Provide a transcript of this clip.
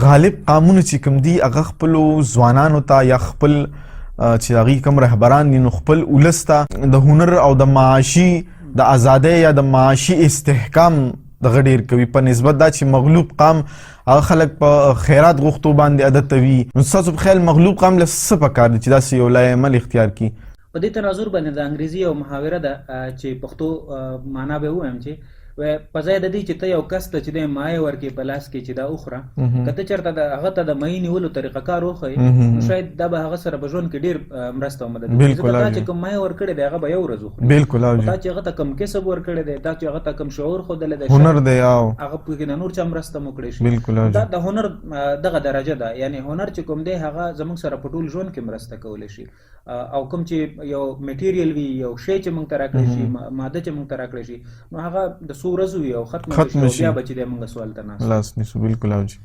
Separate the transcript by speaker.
Speaker 1: غالب قامونه چې کوم دي هغه خپلو ځوانانو ته یا خپل چې هغوی کوم رهبران دي نو خپل ولس ته د هنر او د معاشي د ازادۍ یا د معاشي استحکام دغه ډېر کوي په نسبت دا چې مغلوب قام هغه خلک په خیرات غوښتو باندې عادت وي. نو ستاسو په خیال مغلوب قام له څه پکار دی چې داسې یو لایې عمل اختیار کړي؟
Speaker 2: په دې تناظر باندې د انګریزي یو محاوره ده چې پښتو معنا به ووایم چې په ځای د دې چې ته یو کس ته چې دی مایع ورکړې په لاس کې چې دا وخوره که ته چېرته د هغه ته د مایع نیولو طریقه کار وښیې نو شاید دا به هغه سره په ژوند کې ډېر مرسته او مدد وکړي. ځکه دا چې کوم مایع ورکړی دی هغه به یو ورځ وخوري، دا چې هغه ته کوم کسب ورکړی دی، دا چې هغه ته کوم شعور ښودلی دی،
Speaker 1: هنر دی
Speaker 2: هغه پکې نه نور چا مرسته مو کړی شي. دا د هنر دغه درجه ده، یعنې هنر چې کوم دی هغه زموږ سره په ټول ژوند کې مرسته کولی شي. او کوم چې یو میټیریل وي، یو شی چې موږ ته راکړی شي، ماده چې موږ ته راکړی شي، نو هغه د څو ورځو وي او ختم شي، بیا به چې دی موږ سوال ته ناست
Speaker 1: لاس نیسو. بالکل او جی